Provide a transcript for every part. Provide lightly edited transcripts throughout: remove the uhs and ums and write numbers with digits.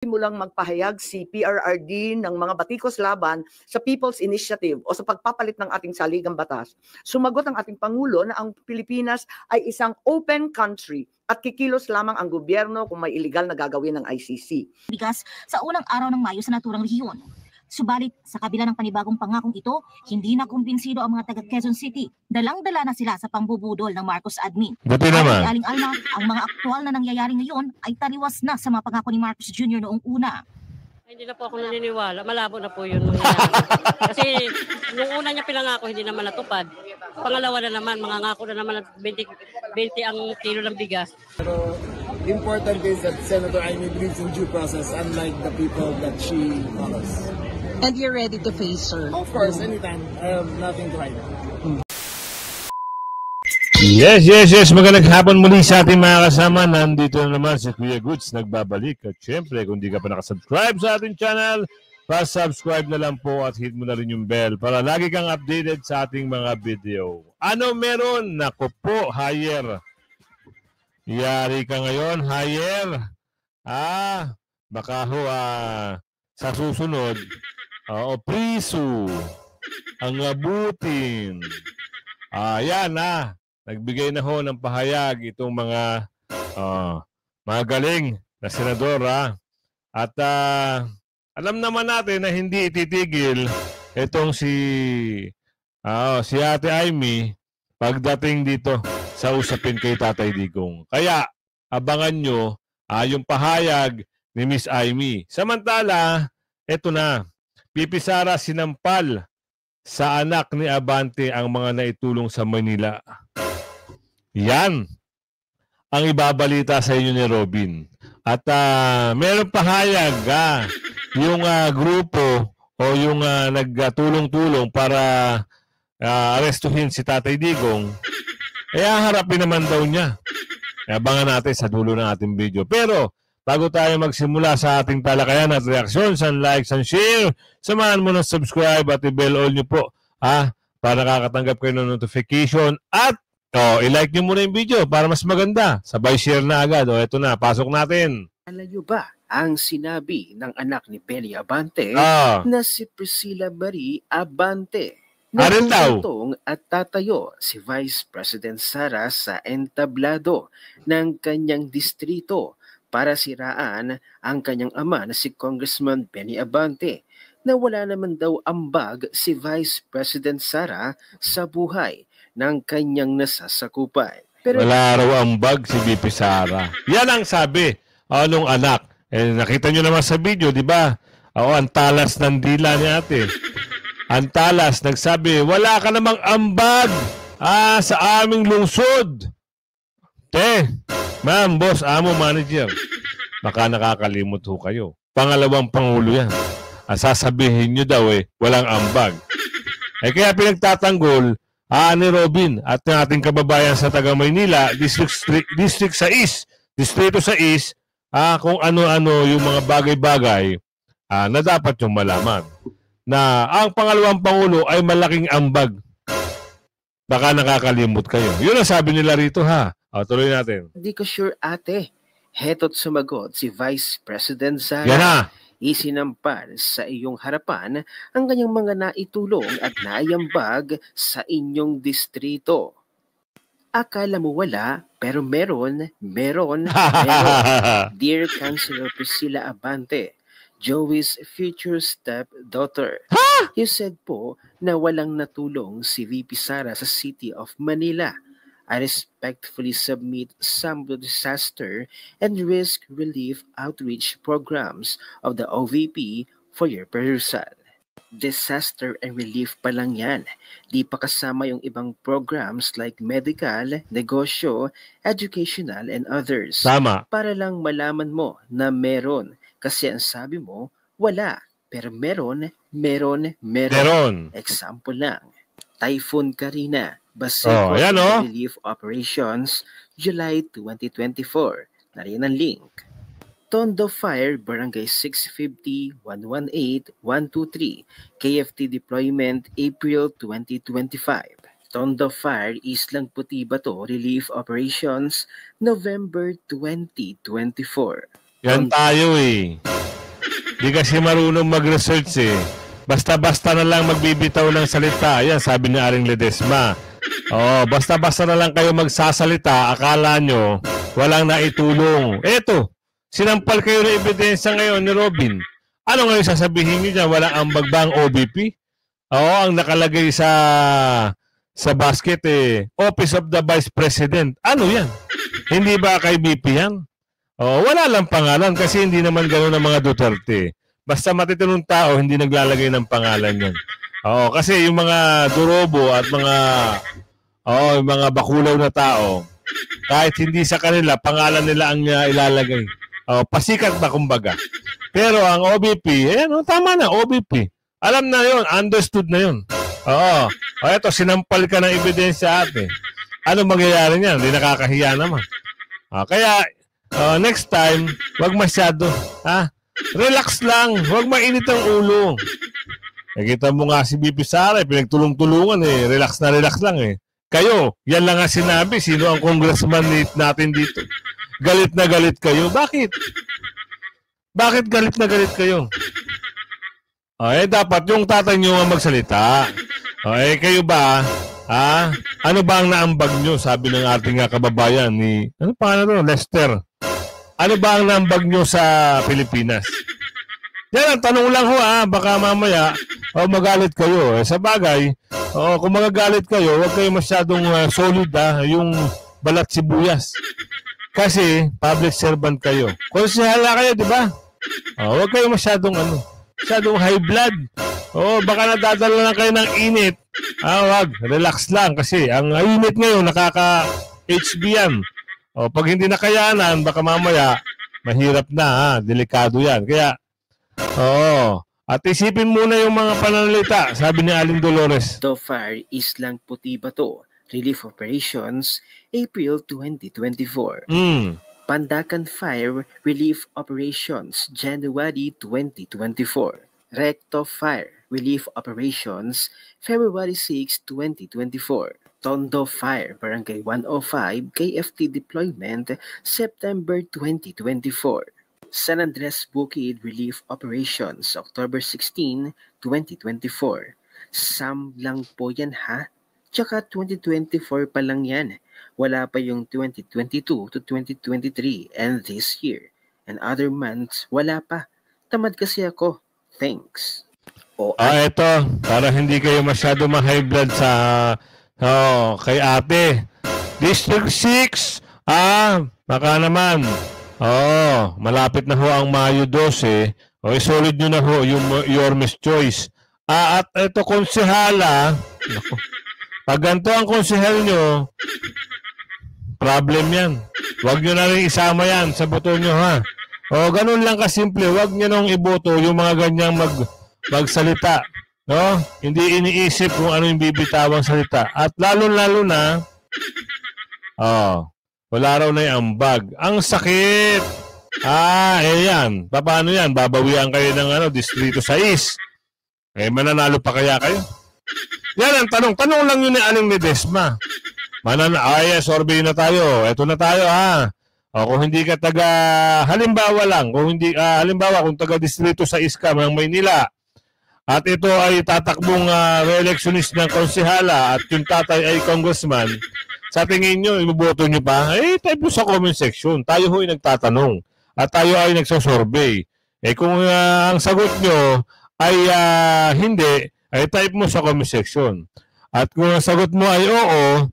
simulang magpahayag si PRRD ng mga batikos laban sa People's Initiative o sa pagpapalit ng ating saligang batas, sumagot ang ating Pangulo na ang Pilipinas ay isang open country at kikilos lamang ang gobyerno kung may illegal na gagawin ng ICC. Bigas sa unang araw ng Mayo sa naturang rehiyon. Subalit, sa kabila ng panibagong pangakong ito, hindi na kumbinsido ang mga taga Quezon City. Dalang-dala na sila sa pambubudol ng Marcos admin. Buti naman. Aling-alma, ang mga aktual na nangyayari ngayon ay taliwas na sa mga pangako ni Marcos Jr. noong una. Hindi na po ako naniniwala. Malabo na po yun mangyayari. Kasi nung una niya pinangako, hindi naman natupad. Pangalawa na naman, mangangako na naman 20 ang kilo ng bigas. Pero important is that Senator Amy believes in due process unlike the people that she follows. And you're ready to face her? Of course, anytime. I have nothing to hide. Yes. Magandang hapon muli sa ating mga kasama. Nandito na naman si Kuya Goods nagbabalik. At syempre, kung di ka pa nakasubscribe sa ating channel, pa-subscribe na lang po at hit mo na rin yung bell para lagi kang updated sa ating mga video. Ano meron? Naku po, hire. Yari ka ngayon, hire. Baka ho, sa susunod, priso ang abutin. Yan nagbigay na ho ng pahayag itong mga galing na senador. At alam naman natin na hindi ititigil itong si Ate Amy pagdating dito sa usapin kay Tatay Digong. Kaya abangan nyo yung pahayag ni Miss Amy. Samantala, eto na. Pipi Sara sinampal sa anak ni Abante ang mga naitulong sa Manila. Yan ang ibabalita sa inyo ni Robin. At meron pahayag yung grupo o yung nagtulong-tulong para arestuhin si Tatay Digong. Harapin naman daw niya. Abangan natin sa dulo ng ating video. Pero bago tayo magsimula sa ating talakayan at reactions and likes and share, samahan mo ng subscribe at i-bell all nyo po para nakakatanggap kayo ng notification at i-like nyo muna yung video para mas maganda. Sabay share na agad. Eto na, pasok natin. Alam nyo ba ang sinabi ng anak ni Benny Abante na si Priscilla Marie Abante? Nagtutong at tatayo si Vice President Sara sa entablado ng kanyang distrito para siraan ang kanyang ama na si Congressman Benny Abante na wala naman daw ambag si Vice President Sara sa buhay ng kanyang nasasakupan. Pero wala raw ambag si VP Sara. Yan ang sabi nung anak. Nakita nyo naman sa video, di ba? Ang talas ng dila ni ate. Ang talas, nagsabi, wala ka namang ambag sa aming lungsod. Ma'am, boss, amo, manager. Baka nakakalimot ho kayo. Pangalawang pangulo yan. Sasabihin nyo daw walang ambag. Kaya pinagtatanggol ni Robin at ng ating kababayan sa taga Maynila, District 6, Distrito 6, kung ano-ano yung mga bagay-bagay na dapat yung malaman. Na ang pangalawang pangulo ay malaking ambag. Baka nakakalimot kayo. Yun ang sabi nila rito tuloy natin. Hindi ko sure ate. Heto't sumagot si Vice President Sara. Yan na. Isinampal sa iyong harapan ang kanyang mga naitulong at naiambag sa inyong distrito. Akala mo wala, pero meron. Dear Councilor Priscilla Abante, Joey's future stepdaughter. You said po na walang natulong si VP Sara sa City of Manila. I respectfully submit some disaster and risk relief outreach programs of the OVP for your perusal. Disaster and relief pa lang yan. Di pa kasama yung ibang programs like medical, negosyo, educational, and others. Tama. Para lang malaman mo na meron. Kasi ang sabi mo, wala. Pero meron. Example lang. Typhoon Karina, Baseco Relief Operations, July 2024. Nariyan ang link. Tondo Fire, Barangay 650, 118, 123, KFT Deployment, April 2025. Tondo Fire, Islang Puti Bato Relief Operations, November 2024. Yan tayo Di kasi marunong mag-research eh. Basta-basta na lang magbibitaw ng salita. Ayan, sabi ni Aring Ledesma. Oo, basta-basta na lang kayo magsasalita, akala nyo walang naitulong. Eto, sinampal kayo ng ebidensya ngayon ni Robin. Ano ngayon sasabihin niyo dyan? Walang ambag ba ang OBP? Oo, ang nakalagay sa basket Office of the Vice President. Ano yan? Hindi ba kay BP yan? Oo, wala lang pangalan kasi hindi naman gano'n ang mga Duterte. Basta matitinong tao, hindi naglalagay ng pangalan yan. Oo, kasi yung mga durobo at yung mga bakulaw na tao, kahit hindi sa kanila, pangalan nila ang ilalagay. Pasikat ba kumbaga? Pero ang OBP, tama na, OBP. Alam na yon, understood na yon. Oo. Eto, sinampal ka ng ebidensya ate. Ano mangyayari niyan? Hindi nakakahiya naman. Kaya, next time, wag masyado. Relax lang. Huwag mainit ang ulo. Nakita mo nga si BP Sara, pinagtulong-tulungan relax na relax lang Kayo, yan lang nga sinabi. Sino ang congressman natin dito? Galit na galit kayo. Bakit? Bakit galit na galit kayo? Dapat yung tatay nyo nga magsalita. Kayo ba? Ano ba ang naambag nyo? Sabi ng ating kababayan ni, ano pa Lester. Ano ba ang naambag nyo sa Pilipinas? Yan ang tanong lang ho baka mamaya magalit kayo. Sa bagay, kung magagalit kayo, huwag kayo masyadong solid yung balat sibuyas. Kasi public servant kayo. Konsehala kayo, di ba? Huwag kayo masyadong high blood. Baka nadadala lang kayo ng init. Wag, relax lang kasi ang init ngayon nakaka-HB yan. Pag hindi nakayanan, baka mamaya mahirap na, delikado yan. Kaya, at isipin muna yung mga pananalita, sabi ni Aling Dolores. Fire Islang Puti Bato Relief Operations, April 2024. Pandakan Fire Relief Operations, January 2024. Recto Fire Relief Operations, February 6, 2024. Tondo Fire Barangay 105 KFT Deployment, September 2024. San Andres Bukid Relief Operations, October 16, 2024. Sam lang po yan Tsaka 2024 pa lang yan. Wala pa yung 2022 to 2023 and this year. And other months, wala pa. Tamad kasi ako. Thanks. Ito. Para hindi kayo masyado ma-high blood sa kay ate. District 6. Baka naman. Malapit na ho ang Mayo 12. Solid nyo na ho yung Yormes Choice. At ito, konsehala. Pag ganito ang konsehal nyo, problem yan. Huwag nyo na rin isama yan sa boto nyo ganun lang kasimple. Huwag nyo nang iboto yung mga ganyang magsalita. Hindi iniisip kung ano yung bibitawang salita. At lalo-lalo na, wala raw na yung ambag. Ang sakit! Yan. Paano yan? Babawian kayo ng Distrito 6. Mananalo pa kaya kayo? Yan ang tanong. Tanong lang yun ni Aling Ledesma. Survey na tayo. Eto na tayo kung hindi ka halimbawa lang, kung taga Distrito 6 ka ng Maynila, at ito ay tatakbong re-electionist ng konsehala at yung tatay ay congressman, sa tingin nyo, iboboto nyo pa? Type mo sa comment section. Tayo ho ay nagtatanong. At tayo ay nagsasurvey. Kung ang sagot nyo ay hindi, ay type mo sa comment section. At kung ang sagot mo ay oo,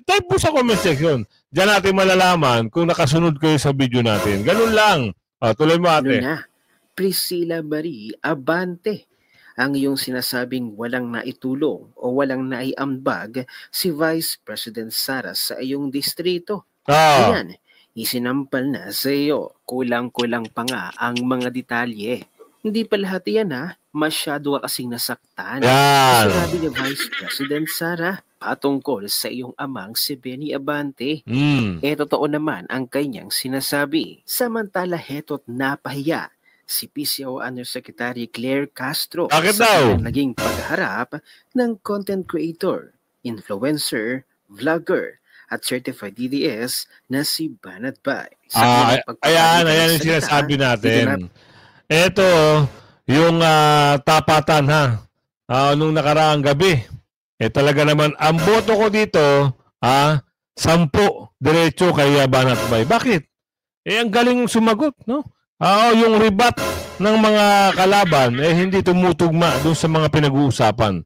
type mo sa comment section. Diyan natin malalaman kung nakasunod kayo sa video natin. Ganun lang. Tuloy mo ate. Priscilla Marie Abante. Ang iyong sinasabing walang naitulong o walang naiambag si Vice President Sara sa iyong distrito. Ayan, isinampal na sa iyo. Kulang-kulang pa nga ang mga detalye. Hindi pa lahat yan masyado ka kasing nasaktan. Sabi ni Vice President Sara patungkol sa iyong amang si Benny Abante. Totoo naman ang kanyang sinasabi. Samantala heto't napahiya si PCO Undersecretary Claire Castro sa naging pagharap ng content creator, influencer, vlogger at certified DDS na si Banat Bay. Ayan yung sinasabi natin. Ito, yung tapatan ha. Nung nakaraang gabi. Talaga naman, ang boto ko dito, 10 diretso kay Banat Bay. Bakit? Ang galing sumagot, no? Yung ribat ng mga kalaban, hindi tumutugma doon sa mga pinag-uusapan.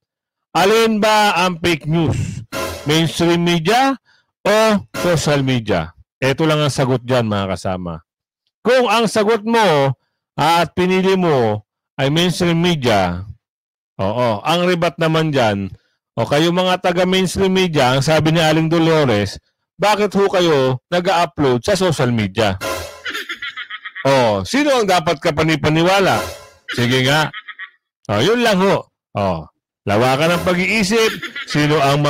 Alin ba ang fake news? Mainstream media o social media? Ito lang ang sagot dyan, mga kasama. Kung ang sagot mo at pinili mo ay mainstream media, ang ribat naman dyan, kayo mga taga-mainstream media, ang sabi ni Aling Dolores, bakit ho kayo nag-upload sa social media? Sino ang dapat ka panipaniwala? Sige nga. Yun lang ho. Lawakan ng pag-iisip, sino ang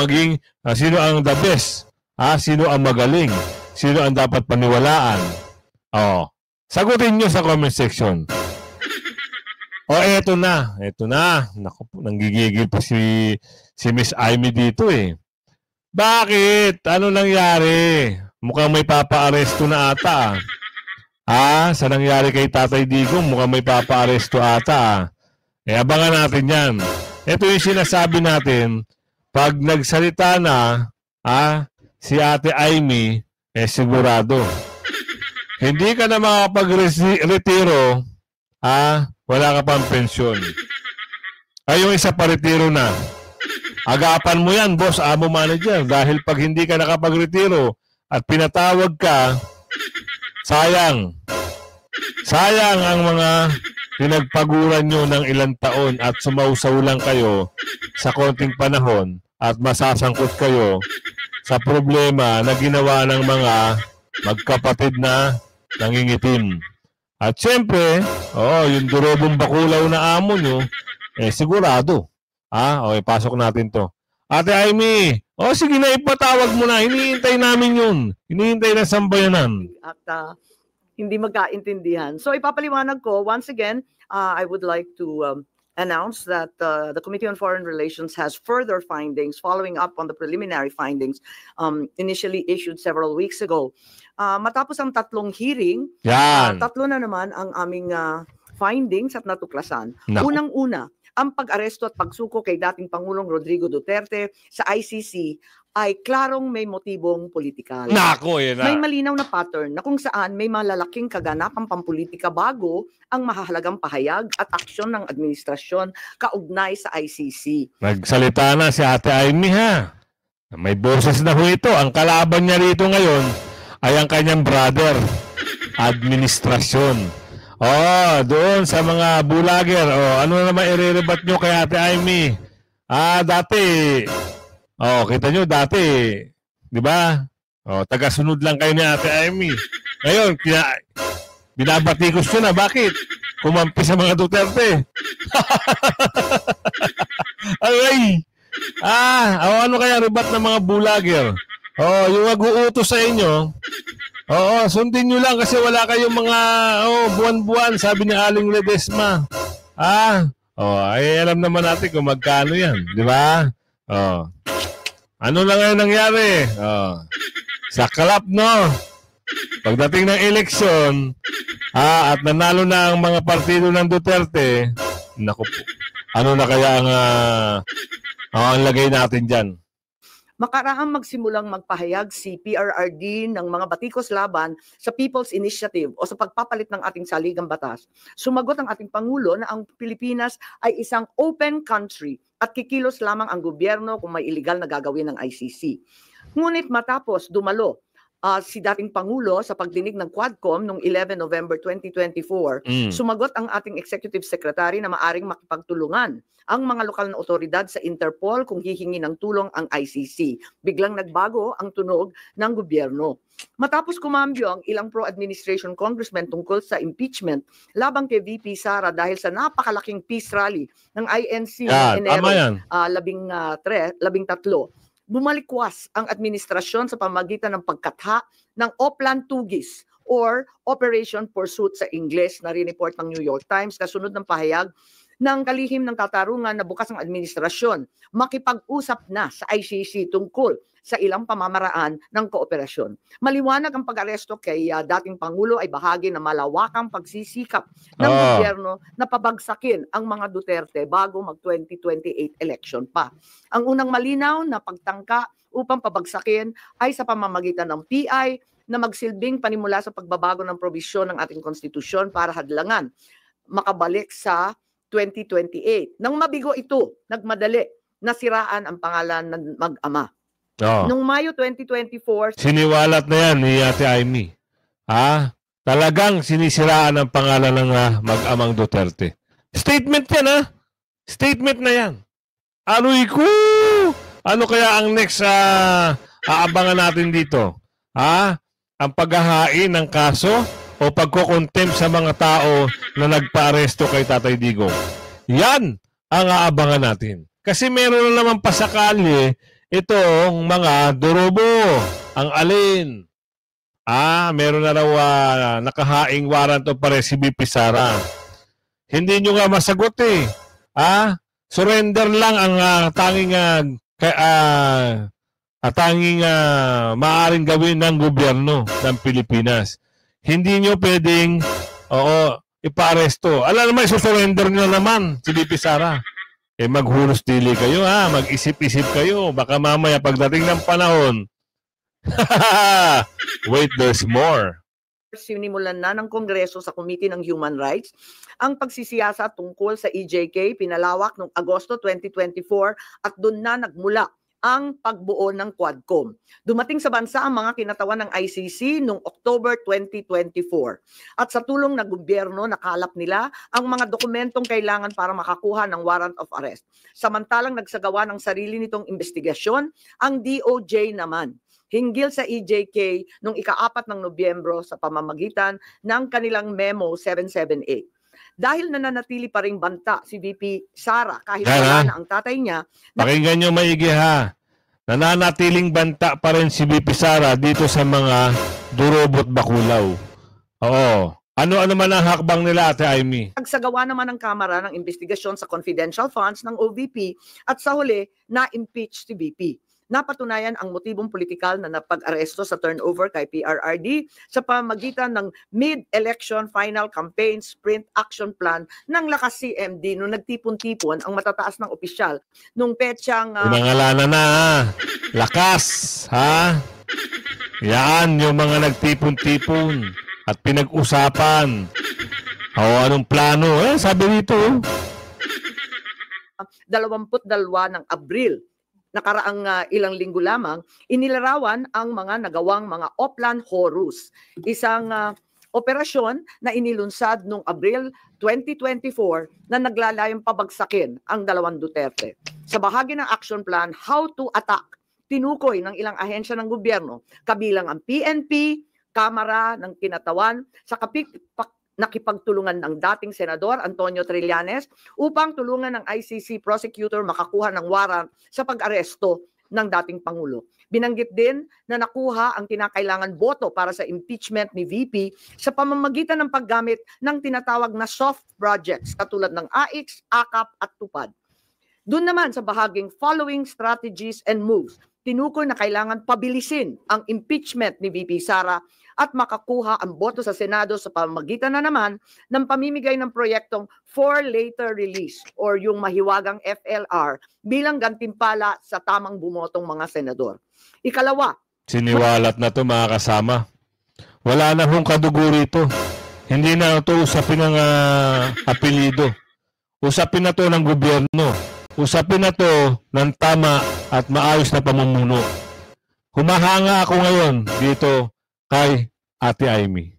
the best? Sino ang magaling? Sino ang dapat paniwalaan? Sagutin nyo sa comment section. Eto na. Naku, nanggigigil pa si Miss Amy dito eh. Bakit? Ano nangyari? Mukhang may papa-aresto na ata. Sa nangyari kay Tatay Digong, mukhang may papa-aresto ata. Abangan natin yan. Ito yung sinasabi natin, pag nagsalita na si Ate Amy, sigurado. Hindi ka na makapag-retiro, wala ka pang pensyon. Yung isa pa retiro na. Agapan mo yan, boss, amo manager, dahil pag hindi ka nakapag-retiro at pinatawag ka, sayang ang mga pinagpaguran nyo ng ilang taon at sumausaw lang kayo sa konting panahon at masasangkot kayo sa problema na ginawa ng mga magkapatid na nangingitim. At syempre, yung durobong bakulaw na amo nyo, sigurado. Pasok natin to. Ate Amy, sige na, ipatawag mo na. Hinihintay namin yun. Hinihintay na sambayanan. At hindi magkaintindihan. So ipapaliwanag ko, once again, I would like to announce that the Committee on Foreign Relations has further findings following up on the preliminary findings initially issued several weeks ago. Matapos ang 3 hearing, 3 na naman ang aming findings at natuklasan. Unang-una, ang pag-aresto at pagsuko kay dating Pangulong Rodrigo Duterte sa ICC ay klarong may motibong politikal. May malinaw na pattern na kung saan may malalaking kaganapang pampolitika bago ang mahahalagang pahayag at aksyon ng administrasyon kaugnay sa ICC. Nagsalita na si Ate Amy ha. May boses na ho ito. Ang kalaban niya rito ngayon ay ang kanyang brother, administrasyon. Doon sa mga bulager. Ano naman i-rebat nyo kay Ate Amy? Dati, kita nyo, dati, di ba? Taga-sunod lang kayo ni Ate Amy. Ngayon, binabatikos nyo na. Bakit? Kumampi sa mga Duterte. Ay! Ano kaya rebat ng mga bulager? Yung mag-uutos sa inyo, sundin nyo lang kasi wala kayong mga buwan-buwan, sabi ni Aling Ledesma. Alam naman natin kung magkano yan, di ba? Ano na ngayon nangyari? Saklap, no? Pagdating ng eleksyon, at nanalo na ang mga partido ng Duterte, naku po, ano na kaya ang lagay natin dyan? Makaraang magsimulang magpahayag si PRRD ng mga batikos laban sa People's Initiative o sa pagpapalit ng ating saligang batas. Sumagot ang ating Pangulo na ang Pilipinas ay isang open country at kikilos lamang ang gobyerno kung may illegal na gagawin ng ICC. Ngunit matapos dumalo si dating Pangulo sa pagdinig ng Quadcom noong 11 November 2024, sumagot ang ating Executive Secretary na maaring makipagtulungan ang mga lokal na otoridad sa Interpol kung hihingi ng tulong ang ICC. Biglang nagbago ang tunog ng gobyerno. Matapos kumambyo ang ilang pro-administration congressmen tungkol sa impeachment labang kay VP Sara dahil sa napakalaking peace rally ng INC noong Enero 13, bumalikwas ang administrasyon sa pamagitan ng pagkatha ng Oplan Tugis or Operation Pursuit sa Ingles na rineport ng New York Times kasunod ng pahayag ng kalihim ng katarungan na bukas ng administrasyon, makipag-usap na sa ICC tungkol sa ilang pamamaraan ng kooperasyon. Maliwanag ang pag-aresto kay dating Pangulo ay bahagi ng malawakang pagsisikap ng gobyerno na pabagsakin ang mga Duterte bago mag-2028 election pa. Ang unang malinaw na pagtangka upang pabagsakin ay sa pamamagitan ng PI na magsilbing panimula sa pagbabago ng probisyon ng ating konstitusyon para hadlangan makabalik sa 2028. Nang mabigo ito, nagmadali, nasiraan ang pangalan ng mag-ama. Noong Mayo 2024, siniwalat na yan ni Ate Amy. Talagang sinisiraan ang pangalan ng mag-amang Duterte. Statement yan, Statement na yan. Aroy ko! Ano kaya ang next aabangan natin dito? Ang paghahain ng kaso o pagko-contempt sa mga tao na nagpa-aresto kay Tatay Digong? Yan ang aabangan natin. Kasi meron na naman pasakali itong mga durobo. Ang alin? Meron na raw nakahaing warrant of arrest si BP Sara. Hindi nyo nga masagot eh. Surrender lang ang tanging maaaring gawin ng gobyerno ng Pilipinas. Hindi nyo pwedeng ipa-aresto. Alam naman, surrender nyo naman si BP Sara. Maghulos dili kayo, mag-isip-isip kayo. Baka mamaya pagdating ng panahon, wait, there's more. Sinimulan na ng Kongreso sa Committee ng Human Rights ang pagsisiyasa tungkol sa EJK, pinalawak noong Agosto 2024 at doon na nagmula ang pagbuo ng Quadcom. Dumating sa bansa ang mga kinatawan ng ICC noong October 2024. At sa tulong ng gobyerno, nakalap nila ang mga dokumentong kailangan para makakuha ng warrant of arrest. Samantalang nagsagawa ng sarili nitong investigasyon, ang DOJ naman hinggil sa EJK noong ika-4 ng Nobyembro sa pamamagitan ng kanilang Memo 778. Dahil nananatili pa ring banta si VP Sara kahit wala na ang tatay niya. Pakinggan nyo maigi nananatiling banta pa rin si VP Sara dito sa mga durobot bakulaw. Ano man ang hakbang nila, Ate Amy? Nagsagawa naman ng Kamara ng investigasyon sa confidential funds ng OVP at sa huli, na-impeach si VP. Napatunayan ang motibong politikal na napag-aresto sa turnover kay PRRD sa pamamagitan ng mid-election final campaign sprint action plan ng Lakas CMD nung nagtipon-tipon ang matataas ng opisyal nung petsang... Pinangalanan na, Lakas, Yan, yung mga nagtipon-tipon at pinag-usapan. Anong plano? Sabi dito. 22 ng Abril. Nakaraang ilang linggo lamang, inilarawan ang mga nagawang mga Oplan Horus. Isang operasyon na inilunsad noong Abril 2024 na naglalayong pabagsakin ang dalawang Duterte. Sa bahagi ng action plan, How to Attack, tinukoy ng ilang ahensya ng gobyerno, kabilang ang PNP, Kamara ng Kinatawan, sa nakipagtulungan ng dating Senador Antonio Trillanes upang tulungan ng ICC prosecutor makakuha ng warrant sa pag-aresto ng dating Pangulo. Binanggit din na nakuha ang kinakailangan boto para sa impeachment ni VP sa pamamagitan ng paggamit ng tinatawag na soft projects katulad ng AIX, AKAP at TUPAD. Doon naman sa bahaging following strategies and moves, tinukoy na kailangan pabilisin ang impeachment ni VP Sara at makakuha ang boto sa Senado sa pamamagitan na naman ng pamimigay ng proyektong for later release or yung mahiwagang FLR bilang gantimpala sa tamang bumotong mga senador. Ikalawa, siniwalat na to mga kasama. Wala na hong kadugo rito. Hindi na ito usapin ng apelido. Usapin na to ng gobyerno. Usapin na to ng tama at maayos na pamumuno. Humahanga ako ngayon dito kay Ate Amy.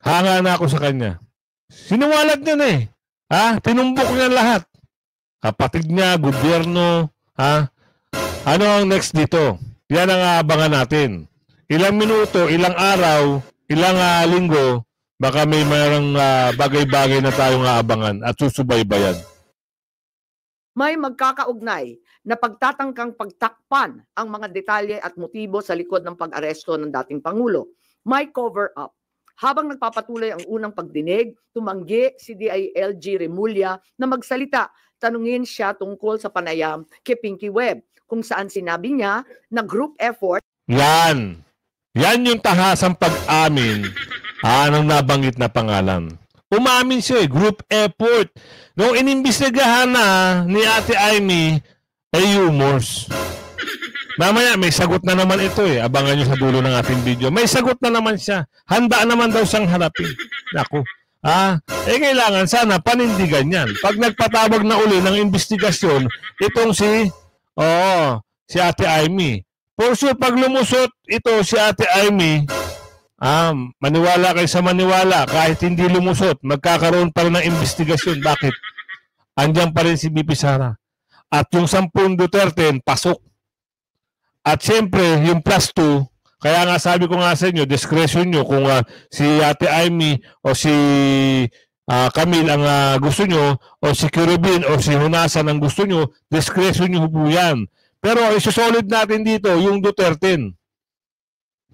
Hanga na ako sa kanya. Sinuwalat niya na Tinumbok niya lahat. Kapatid niya, gobyerno, Ano ang next dito? Yan ang aabangan natin. Ilang minuto, ilang araw, ilang linggo, baka may mayroong bagay-bagay na tayong aabangan at susubaybayan. May magkakaugnay na pagtatangkang pagtakpan ang mga detalye at motibo sa likod ng pag-aresto ng dating Pangulo. May cover-up. Habang nagpapatuloy ang unang pagdinig, tumanggi si DILG Remulla na magsalita. Tanungin siya tungkol sa panayam kay Pinky Webb, kung saan sinabi niya na group effort. Yan. Yan yung tahasang pag-amin ng nabanggit na pangalan. Umamin siya group effort. Nung inimbestigahan na ni Ate Amy, humors. Mamaya, may sagot na naman ito Abangan nyo sa dulo ng ating video. May sagot na naman siya. Handa naman daw siyang harapin. Naku. Kailangan sana panindigan yan. Pag nagpatawag na uli ng investigasyon, itong si Ate Amy. For sure, pag lumusot ito si Ate Amy, maniwala kayo sa maniwala. Kahit hindi lumusot, magkakaroon pa rin ng investigasyon. Bakit? Andiyan pa rin si BP Sara. At yung 10 Duterte, pasok. At siyempre, yung plus 2, kaya nga sabi ko nga sa inyo, discretion nyo kung si Ate Amy o si Camille ang gusto nyo, o si Kirubin o si Hunasan ang gusto nyo, discretion nyo po yan. Pero isusolid natin dito yung Duterte.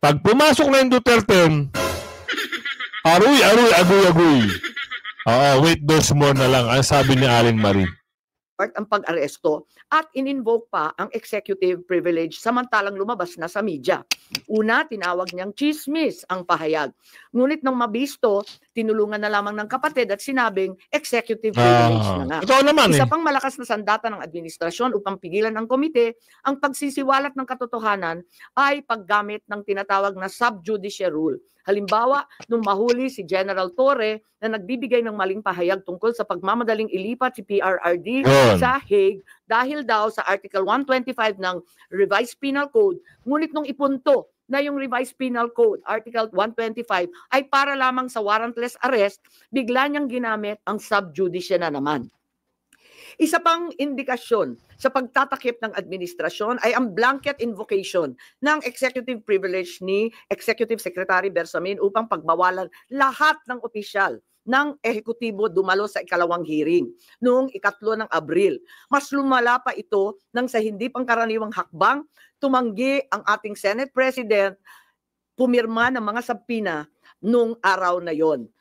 Pag pumasok na yung Duterte, aroy, agoy. Wait, there's more na lang, ang sabi ni Aling Marie. Ang pag-aresto at in-invoke pa ang executive privilege samantalang lumabas na sa media. Una, tinawag niyang chismis ang pahayag. Ngunit nang mabisto, tinulungan na lamang ng kapatid at sinabing executive privilege na nga. Ito naman Isa pang malakas na sandata ng administrasyon upang pigilan ng komite ang pagsisiwalat ng katotohanan ay paggamit ng tinatawag na subjudice rule. Halimbawa, nung mahuli si General Torre na nagbibigay ng maling pahayag tungkol sa pagmamadaling ilipat si PRRD sa Hague dahil daw sa Article 125 ng Revised Penal Code, ngunit nung ipunto na yung Revised Penal Code, Article 125, ay para lamang sa warrantless arrest, bigla niyang ginamit ang subjudice na naman. Isa pang indikasyon sa pagtatakip ng administrasyon ay ang blanket invocation ng executive privilege ni Executive Secretary Bersamin upang pagbawalan lahat ng opisyal ng ehekutibo dumalo sa ikalawang hearing noong 3 ng Abril. Mas lumala pa ito nang sa hindi pangkaraniwang hakbang, tumanggi ang ating Senate President, pumirma ng mga sabpina noong araw na yon.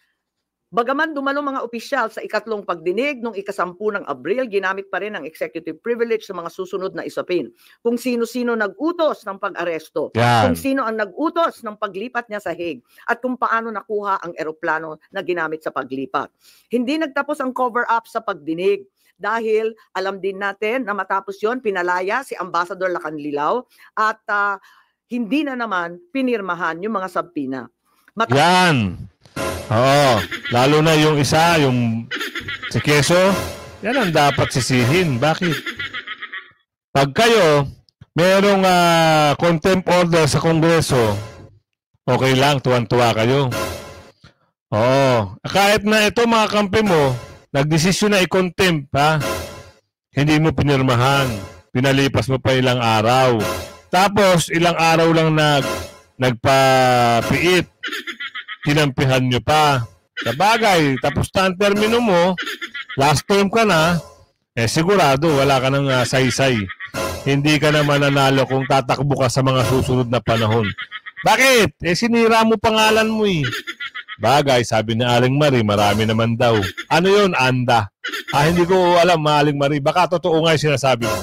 Bagaman dumalo mga opisyal sa 3 pagdinig noong 10 ng Abril, ginamit pa rin ang executive privilege sa mga susunod na isapin. Kung sino-sino nag-utos ng pag-aresto, kung sino ang nag-utos ng paglipat niya sa Hague, at kung paano nakuha ang eroplano na ginamit sa paglipat. Hindi nagtapos ang cover-up sa pagdinig dahil alam din natin na matapos yon pinalaya si Ambassador Lacanlilao at hindi na naman pinirmahan yung mga sabpina. Yan! Oo, lalo na yung isa, yung si Queso, yan ang dapat sisihin. Bakit? Pag kayo, merong contempt order sa Kongreso, okay lang, tuwan-tuwa kayo. Oo, kahit na ito mga kampi mo, nagdesisyon na i-contempt, hindi mo pinirmahan, pinalipas mo pa ilang araw. Tapos, ilang araw lang nagpapiit. Kinampihan nyo pa. Sabagay, tapos na ang termino mo, last term ka na, sigurado, wala ka ng saysay. Hindi ka na mananalo kung tatakbo ka sa mga susunod na panahon. Bakit? Sinira mo pangalan mo Bagay, sabi ni Aling Marie, marami naman daw. Ano yun? Anda. Hindi ko alam, Aling Marie. Baka totoo nga yung sinasabi mo.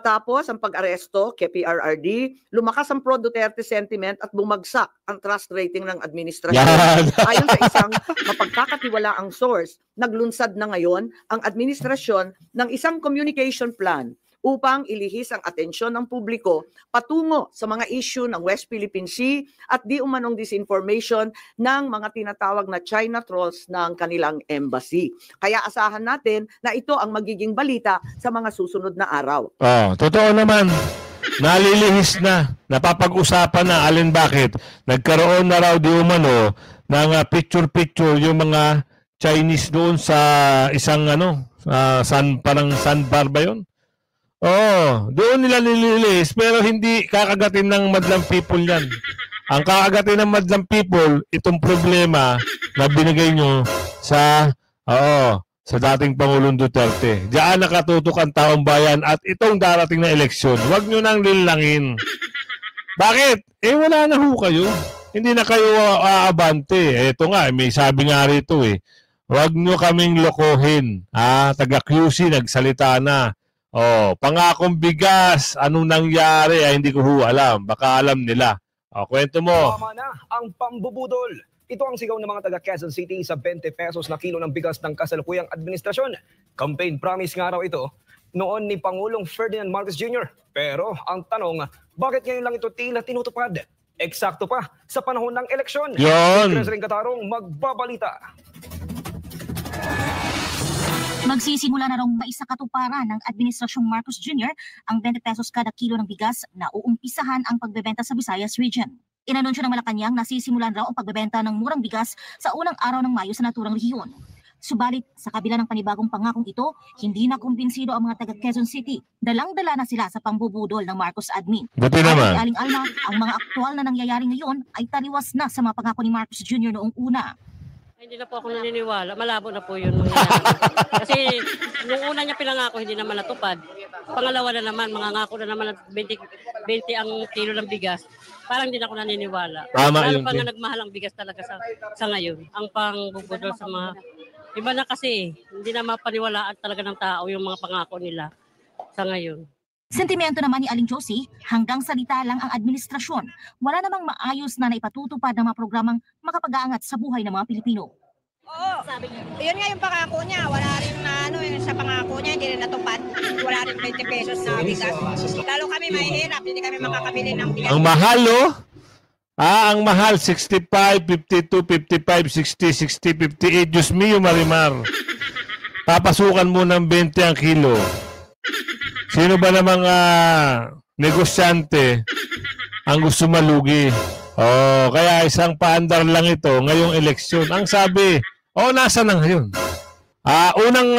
Tapos ang pag-aresto kay PRRD, lumakas ang pro-Duterte sentiment at bumagsak ang trust rating ng administrasyon. Ayon sa isang mapagkakatiwalaang source, naglunsad na ngayon ang administrasyon ng isang communication plan upang ilihis ang atensyon ng publiko patungo sa mga issue ng West Philippine Sea at di umanong disinformation ng mga tinatawag na China trolls ng kanilang embassy. Kaya asahan natin na ito ang magiging balita sa mga susunod na araw. Totoo naman. Nalilihis na. Napapag-usapan na alin bakit. Nagkaroon na raw di umano ng picture-picture yung mga Chinese doon sa isang parang sandbar ba yun? Doon nila nililis pero hindi kakagatin ng madlang people yan. Ang kakagatin ng madlang people, itong problema na binigay nyo sa dating Pangulong Duterte. Diyan nakatutok ang taong bayan at itong darating na eleksyon. Huwag nyo nang lilangin. Bakit? Wala na ho kayo. hindi na kayo aabante. Ito nga, may sabi nga rito eh, huwag nyo kaming lokohin. Taga QC, nagsalita na. Pangakong bigas, anong nangyari? Hindi ko alam. Baka alam nila. Kwento mo. Tama na ang pambubudol. Ito ang sigaw ng mga taga Quezon City sa 20 pesos na kilo ng bigas ng kasalukuyang administrasyon. Campaign promise nga raw ito noon ni Pangulong Ferdinand Marcos Jr. Pero ang tanong, bakit ngayon lang ito tila tinutupad? Eksakto pa sa panahon ng eleksyon. Yon. Si Chris Katarong magbabalita. Magsisimula na raw maisakatuparan ng Administrasyong Marcos Jr. ang 20 pesos kada kilo ng bigas na uumpisahan ang pagbebenta sa Visayas Region. Inanunsyo ng Malacanang na sisimulan raw ang pagbebenta ng murang bigas sa unang araw ng Mayo sa naturang rehiyon. Subalit, sa kabila ng panibagong pangakong ito, hindi na kumbinsido ang mga taga Quezon City. Dalang-dala na sila sa pambubudol ng Marcos admin. Buti naman. Aling Alma, ang mga aktual na nangyayari ngayon ay taliwas na sa mga pangako ni Marcos Jr. noong una. Hindi na po ako naniniwala. Malabo na po yun mangyayari. Kasi nung una niya pinangako, hindi naman natupad. Pangalawa na naman, mangangako na naman 20 ang kilo ng bigas. Parang hindi na ako naniniwala. Tama lalo yun. pa nga nagmahal ang bigas talaga sa ngayon. Ang pangbubudol sa mga... Iba na kasi, hindi na mapaniwalaan talaga ng tao yung mga pangako nila sa ngayon. Sentimento naman ni Aling Josie, hanggang salita lang ang administrasyon. Wala namang maayos na naipatutupad ng mga programang makapag-aangat sa buhay ng mga Pilipino. Oo, yun nga yung pangako niya. Wala rin na sa pangako niya, hindi rin natupad. Wala rin 20 pesos na bigas. Lalo kami mahihirap, hindi kami makakabili ng bigas. Ang mahal, oh. Ang mahal, 65, 52, 55, 60, 60, 58. Diyos mio, Marimar. Papasukan mo ng 20 ang kilo. Sino ba namang negosyante ang gusto malugi? Kaya isang paandar lang ito ngayong eleksyon. Ang sabi, nasa na ngayon? Unang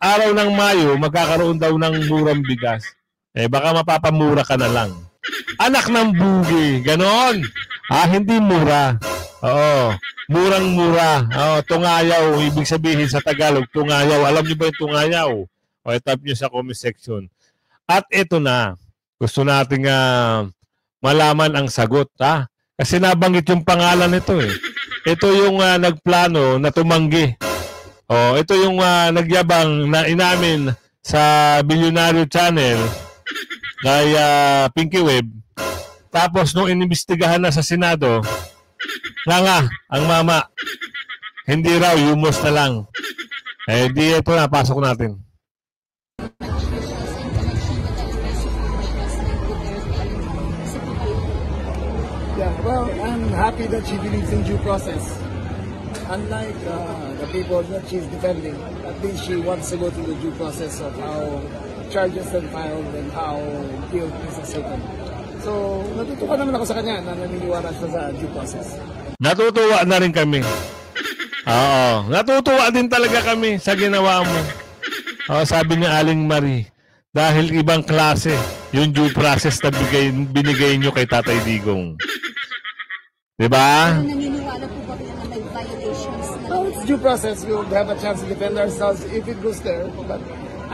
araw ng Mayo, magkakaroon daw ng murang bigas. Baka mapapamura ka na lang. Anak ng bugi, ganon. Hindi mura. Murang-mura. Tungayaw, ibig sabihin sa Tagalog, tungayaw. Alam niyo ba yung tungayaw? Type nyo sa comment section. At ito na, gusto nating malaman ang sagot. Kasi nabanggit yung pangalan nito eh. Ito yung nagplano na tumanggi. Ito yung nagyabang na inamin sa Bilyonaryo Channel kay Pinky Web. Tapos nung inimbestigahan na sa Senado, ang mama, hindi raw, yumos na lang. Di ito na, pasok natin. Yeah, well, I'm happy that she believes in due process. Unlike the people that she's defending, at least she wants to go through the due process of how charges are filed and how guilt is ascertained. So, natutuwa naman ako sa kanya na naniniwala siya sa due process. Natutuwa na rin kami. Natutuwa din talaga kami sa ginawa mo. Sabi ni Aling Marie, dahil ibang klase yung due process na binigay nyo kay Tatay Digong. Diba? Naniniwala po ba kayo na may violations? No, it's due process. We'll have a chance to defend ourselves if it goes there. But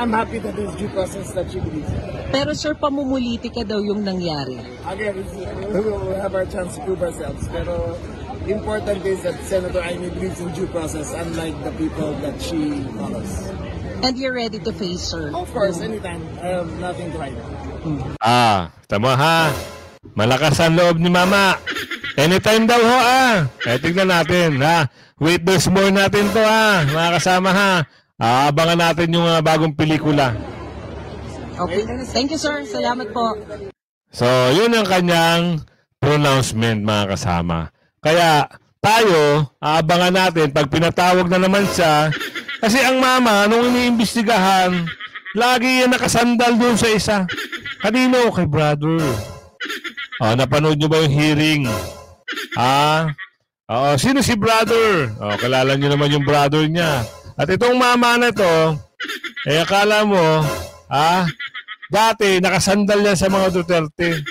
I'm happy that it's due process that she believes in. Pero sir, pamumulitika daw yung nangyari. Again, we will have our chance to prove ourselves. Pero important is that Senator Amy believes in due process, unlike the people that she follows. And you're ready to face her? Of course, anytime. I have nothing to hide. Tama ha. Malakas ang loob ni Mama. Anytime daw ho tignan natin Witness more natin to mga kasama abangan natin yung bagong pelikula. Okay. Thank you sir. Salamat po. So yun ang kanyang pronouncement mga kasama. Kaya tayo abangan natin pag pinatawag na naman siya. Kasi ang mama nung iniimbestigahan lagi yan nakasandal doon sa isa. Kanino? Kay brother. Napanood nyo ba yung hearing? Sino si brother? Kalala nyo naman yung brother niya. At itong mama na to, akala mo, dati nakasandal yan sa mga Duterte.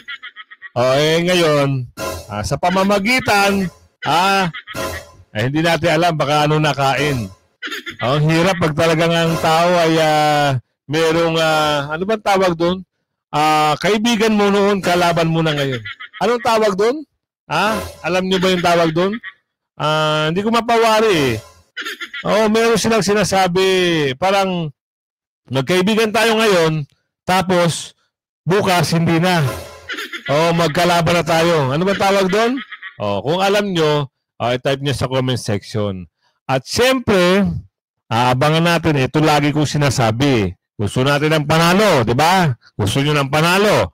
Ngayon, sa pamamagitan, hindi natin alam baka ano nakain. Ang hirap pag talagang ang tao ay merong, ano bang tawag doon? Kaibigan mo noon, kalaban mo na ngayon. Anong tawag doon? Alam nyo ba yung tawag doon? Hindi ko mapawari eh. Meron silang sinasabi, parang magkaibigan tayo ngayon, tapos bukas hindi na. Magkalaban na tayo. Ano ba tawag doon? Kung alam nyo, i-type nyo sa comment section. At siyempre, aabangan natin, ito lagi kong sinasabi. Gusto natin ng panalo, di ba? Gusto nyo ng panalo.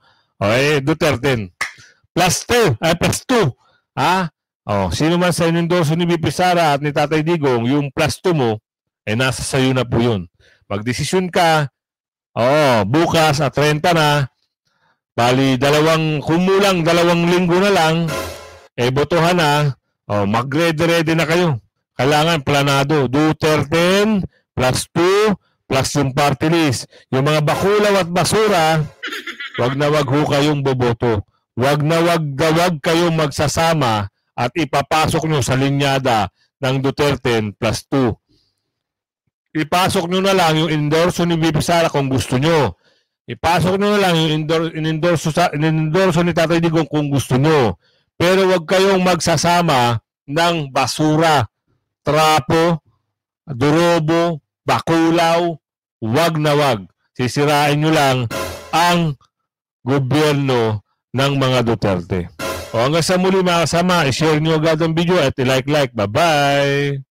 Duterte. Plus 2. Sino man sa inendorso ni VP Sara at ni Tatay Digong, yung plus 2 mo, nasa sayo na po yun. Magdesisyon ka, bukas at 30 na, bali, kumulang 2 linggo na lang, botohan na, mag-ready na kayo. Kailangan planado. Duterte plus 2 plus yung party list. Yung mga bakulaw at basura, wag na wag ho kayong boboto. Wag na wag kayong magsasama at ipapasok nyo sa linyada ng Duterte plus 2. Ipasok nyo na lang yung endorso ni VP Sara kung gusto nyo. Ipasok nyo na lang yung endorso ni Tatay Digong kung gusto nyo. Pero wag kayong magsasama ng basura, trapo, durobo, bakulaw. Wag na wag. Sisirain nyo lang ang gobyerno ng mga Duterte. Hanggang sa muli mga kasama, i-share nyo agad ang video at i-like. Bye-bye!